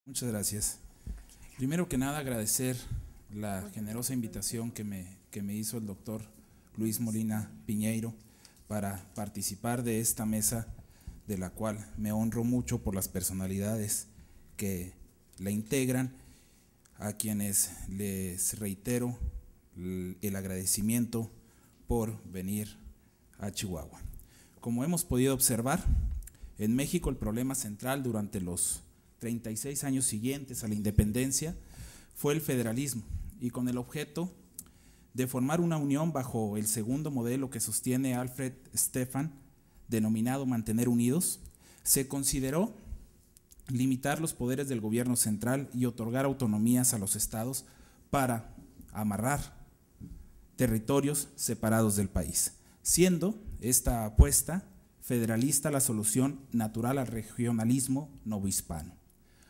Muchas gracias. Primero que nada, agradecer la generosa invitación que me hizo el doctor Luis Molina Piñeiro para participar de esta mesa, de la cual me honro mucho por las personalidades que la integran, a quienes les reitero el agradecimiento por venir a Chihuahua. Como hemos podido observar, en México el problema central durante los 36 años siguientes a la independencia fue el federalismo, y con el objeto de formar una unión bajo el segundo modelo que sostiene Alfred Stefan, denominado Mantener Unidos, se consideró limitar los poderes del gobierno central y otorgar autonomías a los estados para amarrar territorios separados del país, siendo esta apuesta federalista la solución natural al regionalismo novohispano.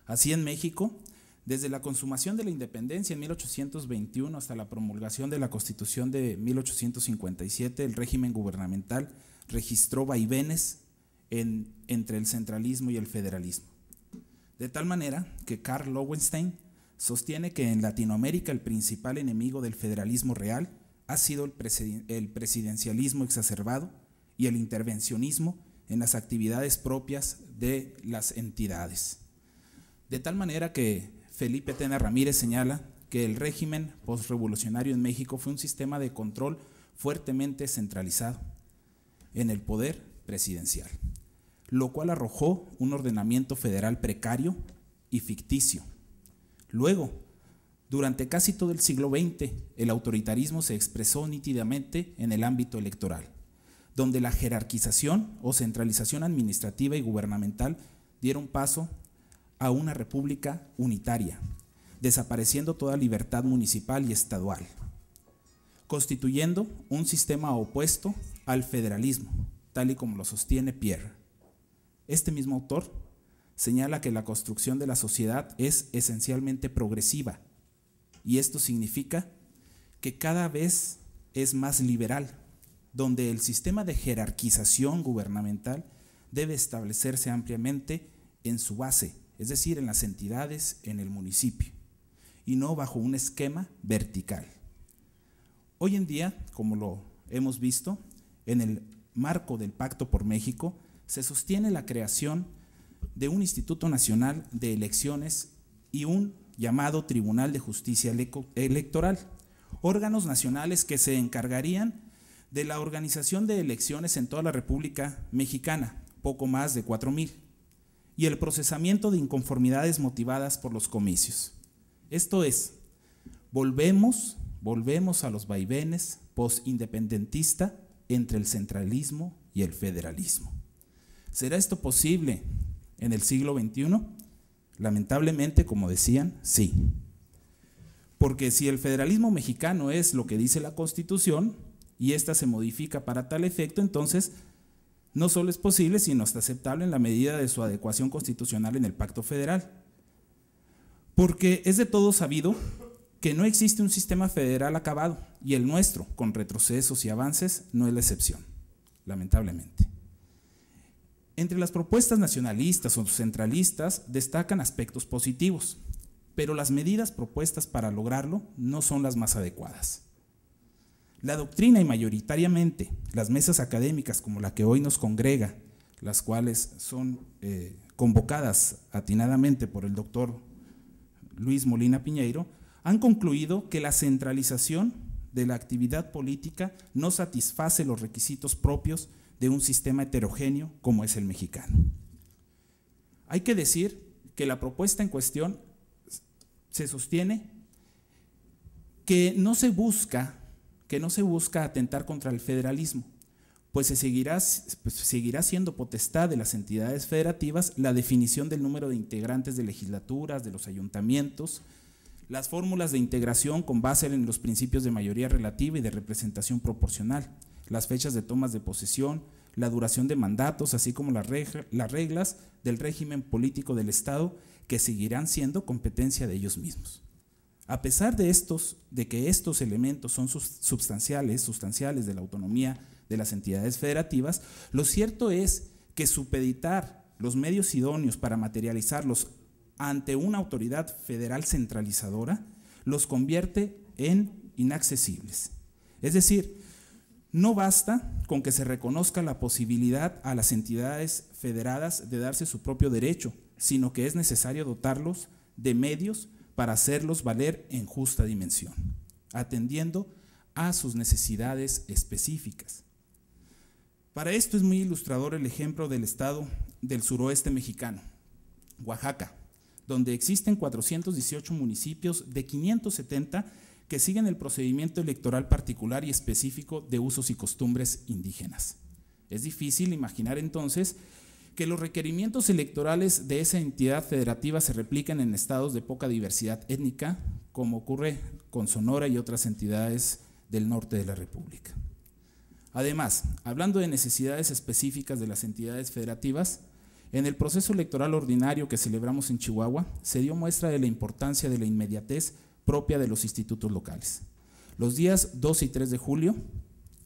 Así, en México, desde la consumación de la independencia en 1821 hasta la promulgación de la Constitución de 1857, el régimen gubernamental registró vaivenes entre el centralismo y el federalismo. De tal manera que Karl Lowenstein sostiene que en Latinoamérica el principal enemigo del federalismo real ha sido el presidencialismo exacerbado y el intervencionismo en las actividades propias de las entidades. De tal manera que Felipe Tena Ramírez señala que el régimen postrevolucionario en México fue un sistema de control fuertemente centralizado en el poder presidencial, lo cual arrojó un ordenamiento federal precario y ficticio. Luego, durante casi todo el siglo XX, el autoritarismo se expresó nítidamente en el ámbito electoral, donde la jerarquización o centralización administrativa y gubernamental dieron paso a una república unitaria, desapareciendo toda libertad municipal y estadual, constituyendo un sistema opuesto al federalismo, tal y como lo sostiene Pierre. Este mismo autor señala que la construcción de la sociedad es esencialmente progresiva, y esto significa que cada vez es más liberal, donde el sistema de jerarquización gubernamental debe establecerse ampliamente en su base, es decir, en las entidades, en el municipio, y no bajo un esquema vertical. Hoy en día, como lo hemos visto, en el marco del Pacto por México, se sostiene la creación de un Instituto Nacional de Elecciones y un llamado Tribunal de Justicia Electoral, órganos nacionales que se encargarían de la organización de elecciones en toda la República Mexicana, poco más de 4,000, y el procesamiento de inconformidades motivadas por los comicios. Esto es, volvemos a los vaivenes post-independentista entre el centralismo y el federalismo. ¿Será esto posible en el siglo XXI? Lamentablemente, como decían, sí. Porque si el federalismo mexicano es lo que dice la Constitución y ésta se modifica para tal efecto, entonces no solo es posible, sino hasta aceptable en la medida de su adecuación constitucional en el Pacto Federal. Porque es de todo sabido que no existe un sistema federal acabado, y el nuestro, con retrocesos y avances, no es la excepción, lamentablemente. Entre las propuestas nacionalistas o centralistas destacan aspectos positivos, pero las medidas propuestas para lograrlo no son las más adecuadas. La doctrina y mayoritariamente las mesas académicas como la que hoy nos congrega, las cuales son convocadas atinadamente por el doctor Luis Molina Piñeiro, han concluido que la centralización de la actividad política no satisface los requisitos propios de un sistema heterogéneo como es el mexicano. Hay que decir que la propuesta en cuestión se sostiene que no se busca atentar contra el federalismo, pues seguirá siendo potestad de las entidades federativas la definición del número de integrantes de legislaturas, de los ayuntamientos, las fórmulas de integración con base en los principios de mayoría relativa y de representación proporcional, las fechas de tomas de posesión, la duración de mandatos, así como las reglas del régimen político del Estado, que seguirán siendo competencia de ellos mismos. A pesar de que estos elementos son sustanciales de la autonomía de las entidades federativas, lo cierto es que supeditar los medios idóneos para materializarlos ante una autoridad federal centralizadora los convierte en inaccesibles. Es decir, no basta con que se reconozca la posibilidad a las entidades federadas de darse su propio derecho, sino que es necesario dotarlos de medios para hacerlos valer en justa dimensión, atendiendo a sus necesidades específicas. Para esto es muy ilustrador el ejemplo del estado del suroeste mexicano, Oaxaca, donde existen 418 municipios de 570 que siguen el procedimiento electoral particular y específico de usos y costumbres indígenas. Es difícil imaginar entonces que los requerimientos electorales de esa entidad federativa se repliquen en estados de poca diversidad étnica, como ocurre con Sonora y otras entidades del norte de la República. Además, hablando de necesidades específicas de las entidades federativas, en el proceso electoral ordinario que celebramos en Chihuahua, se dio muestra de la importancia de la inmediatez propia de los institutos locales. Los días 2 y 3 de julio,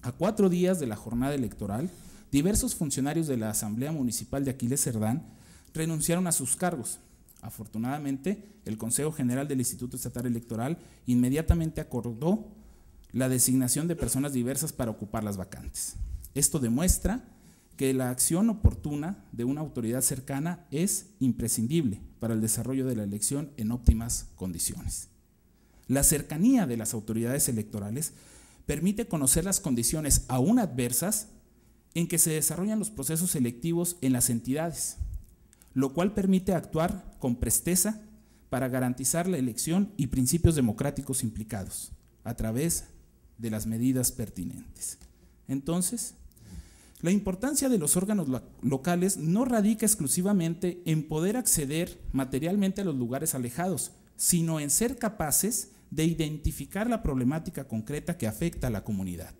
a 4 días de la jornada electoral, diversos funcionarios de la Asamblea Municipal de Aquiles Cerdán renunciaron a sus cargos. Afortunadamente, el Consejo General del Instituto Estatal Electoral inmediatamente acordó la designación de personas diversas para ocupar las vacantes. Esto demuestra que la acción oportuna de una autoridad cercana es imprescindible para el desarrollo de la elección en óptimas condiciones. La cercanía de las autoridades electorales permite conocer las condiciones aún adversas en que se desarrollan los procesos selectivos en las entidades, lo cual permite actuar con presteza para garantizar la elección y principios democráticos implicados a través de las medidas pertinentes. Entonces, la importancia de los órganos locales no radica exclusivamente en poder acceder materialmente a los lugares alejados, sino en ser capaces de identificar la problemática concreta que afecta a la comunidad.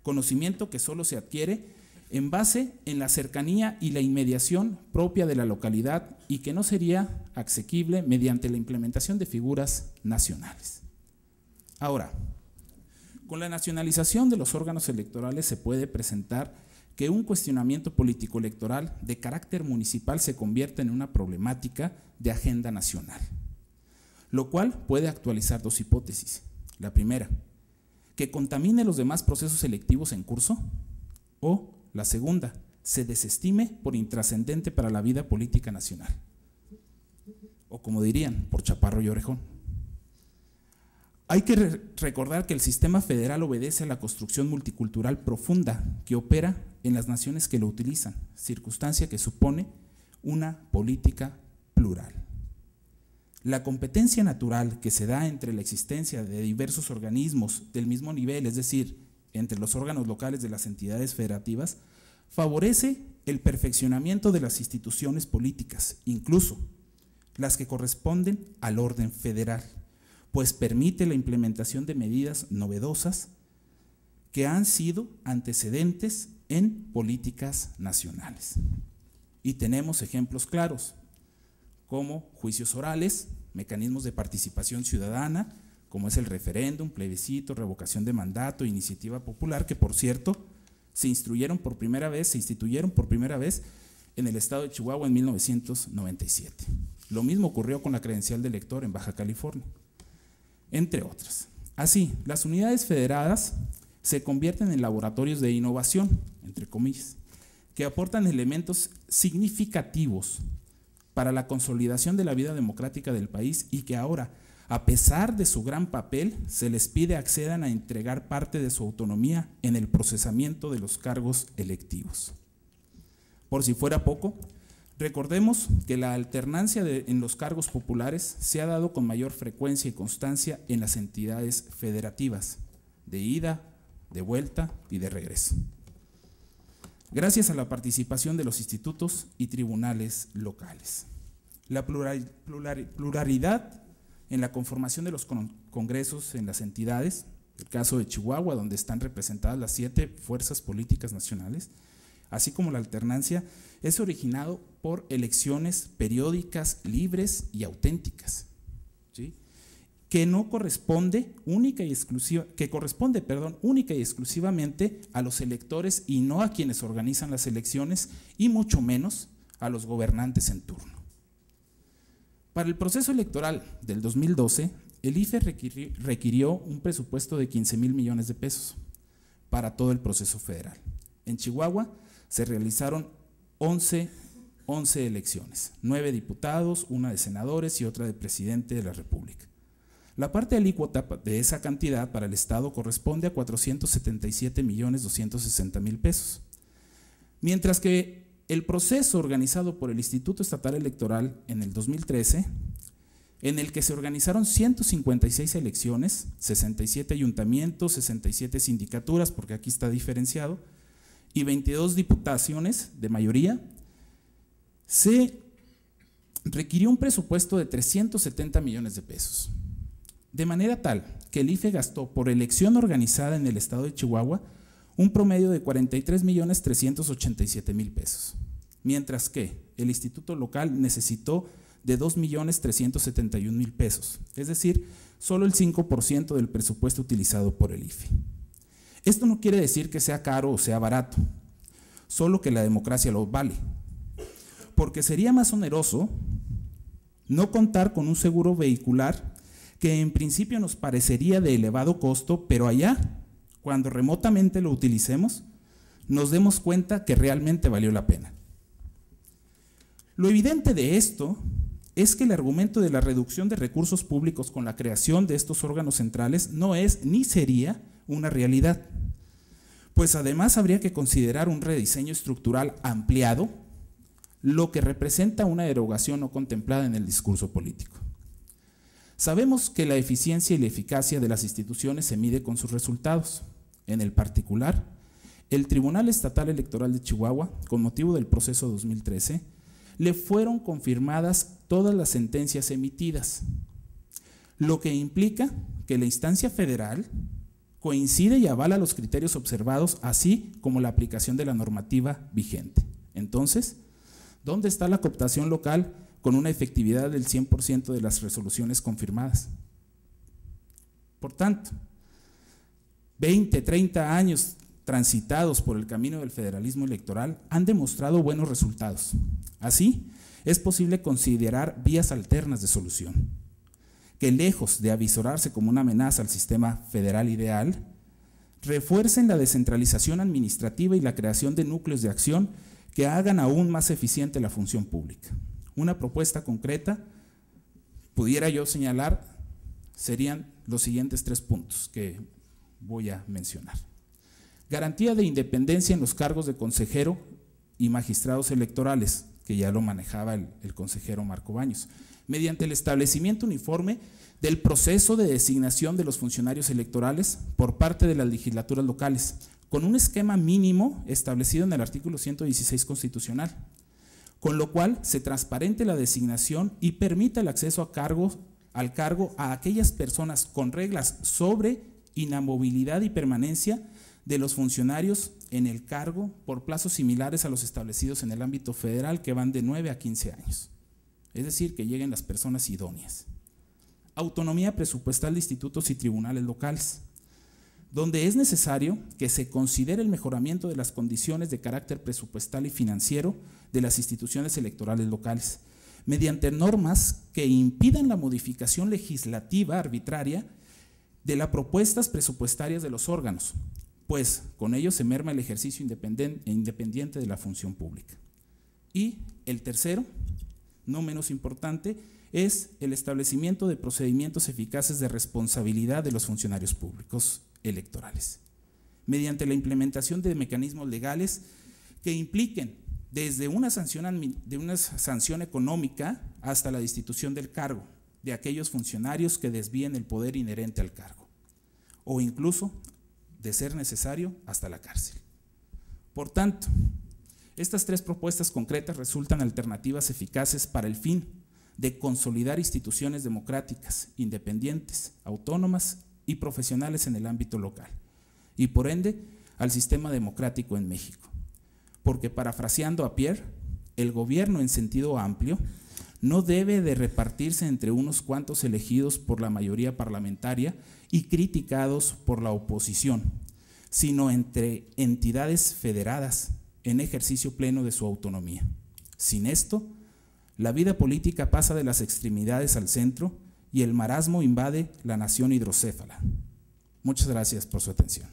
Conocimiento que solo se adquiere en base en la cercanía y la inmediación propia de la localidad y que no sería asequible mediante la implementación de figuras nacionales. Ahora, con la nacionalización de los órganos electorales se puede presentar que un cuestionamiento político-electoral de carácter municipal se convierta en una problemática de agenda nacional, lo cual puede actualizar dos hipótesis. La primera, que contamine los demás procesos selectivos en curso, o la segunda, se desestime por intrascendente para la vida política nacional, o como dirían, por chaparro y orejón. Hay que recordar que el sistema federal obedece a la construcción multicultural profunda que opera en las naciones que lo utilizan, circunstancia que supone una política plural. La competencia natural que se da entre la existencia de diversos organismos del mismo nivel, es decir, entre los órganos locales de las entidades federativas, favorece el perfeccionamiento de las instituciones políticas, incluso las que corresponden al orden federal, pues permite la implementación de medidas novedosas que han sido antecedentes en políticas nacionales. Y tenemos ejemplos claros, como juicios orales, mecanismos de participación ciudadana, como es el referéndum, plebiscito, revocación de mandato, iniciativa popular, que por cierto se instituyeron por primera vez en el estado de Chihuahua en 1997. Lo mismo ocurrió con la credencial de elector en Baja California, entre otras. Así, las unidades federadas se convierten en laboratorios de innovación, entre comillas, que aportan elementos significativos para la consolidación de la vida democrática del país y que ahora, a pesar de su gran papel, se les pide accedan a entregar parte de su autonomía en el procesamiento de los cargos electivos. Por si fuera poco, recordemos que la alternancia en los cargos populares se ha dado con mayor frecuencia y constancia en las entidades federativas, de ida, de vuelta y de regreso, gracias a la participación de los institutos y tribunales locales. La pluralidad en la conformación de los congresos en las entidades, el caso de Chihuahua, donde están representadas las 7 fuerzas políticas nacionales, así como la alternancia, es originado por elecciones periódicas, libres y auténticas, ¿sí? que corresponde única y exclusivamente a los electores y no a quienes organizan las elecciones y mucho menos a los gobernantes en turno. Para el proceso electoral del 2012, el IFE requirió un presupuesto de 15,000 millones de pesos para todo el proceso federal. En Chihuahua se realizaron 11 elecciones, 9 diputados, una de senadores y otra de presidente de la República. La parte alícuota de esa cantidad para el Estado corresponde a 477,260,000 pesos, mientras que el proceso organizado por el Instituto Estatal Electoral en el 2013, en el que se organizaron 156 elecciones, 67 ayuntamientos, 67 sindicaturas, porque aquí está diferenciado, y 22 diputaciones de mayoría, se requirió un presupuesto de 370 millones de pesos. De manera tal que el IFE gastó por elección organizada en el estado de Chihuahua un promedio de 43,387,000 pesos, mientras que el instituto local necesitó de 2,371,000 pesos, es decir, solo el 5% del presupuesto utilizado por el IFE. Esto no quiere decir que sea caro o sea barato, solo que la democracia lo vale, porque sería más oneroso no contar con un seguro vehicular que en principio nos parecería de elevado costo, pero allá, cuando remotamente lo utilicemos, nos demos cuenta que realmente valió la pena. Lo evidente de esto es que el argumento de la reducción de recursos públicos con la creación de estos órganos centrales no es ni sería una realidad, pues además habría que considerar un rediseño estructural ampliado, lo que representa una derogación no contemplada en el discurso político. Sabemos que la eficiencia y la eficacia de las instituciones se mide con sus resultados. En el particular, el Tribunal Estatal Electoral de Chihuahua, con motivo del proceso 2013, le fueron confirmadas todas las sentencias emitidas, lo que implica que la instancia federal coincide y avala los criterios observados, así como la aplicación de la normativa vigente. Entonces, ¿dónde está la cooptación local con una efectividad del 100% de las resoluciones confirmadas? Por tanto, 20, 30 años transitados por el camino del federalismo electoral han demostrado buenos resultados. Así, es posible considerar vías alternas de solución, que lejos de avisorarse como una amenaza al sistema federal ideal, refuercen la descentralización administrativa y la creación de núcleos de acción que hagan aún más eficiente la función pública. Una propuesta concreta, pudiera yo señalar, serían los siguientes 3 puntos que voy a mencionar. Garantía de independencia en los cargos de consejero y magistrados electorales, que ya lo manejaba el consejero Marco Baños, mediante el establecimiento uniforme del proceso de designación de los funcionarios electorales por parte de las legislaturas locales, con un esquema mínimo establecido en el artículo 116 constitucional, con lo cual se transparente la designación y permita el acceso al cargo a aquellas personas con reglas sobre inamovilidad y permanencia de los funcionarios en el cargo por plazos similares a los establecidos en el ámbito federal, que van de 9 a 15 años, es decir, que lleguen las personas idóneas. Autonomía presupuestal de institutos y tribunales locales, donde es necesario que se considere el mejoramiento de las condiciones de carácter presupuestal y financiero de las instituciones electorales locales, mediante normas que impidan la modificación legislativa arbitraria de las propuestas presupuestarias de los órganos, pues con ello se merma el ejercicio independiente de la función pública. Y el tercero, no menos importante, es el establecimiento de procedimientos eficaces de responsabilidad de los funcionarios públicos electorales, mediante la implementación de mecanismos legales que impliquen desde una sanción económica hasta la destitución del cargo de aquellos funcionarios que desvíen el poder inherente al cargo, o incluso, de ser necesario, hasta la cárcel. Por tanto, estas 3 propuestas concretas resultan alternativas eficaces para el fin de consolidar instituciones democráticas, independientes, autónomas y profesionales en el ámbito local, y por ende al sistema democrático en México. Porque, parafraseando a Pierre, el gobierno en sentido amplio no debe de repartirse entre unos cuantos elegidos por la mayoría parlamentaria y criticados por la oposición, sino entre entidades federadas en ejercicio pleno de su autonomía. Sin esto, La vida política pasa de las extremidades al centro y el marasmo invade la nación hidrocéfala. Muchas gracias por su atención.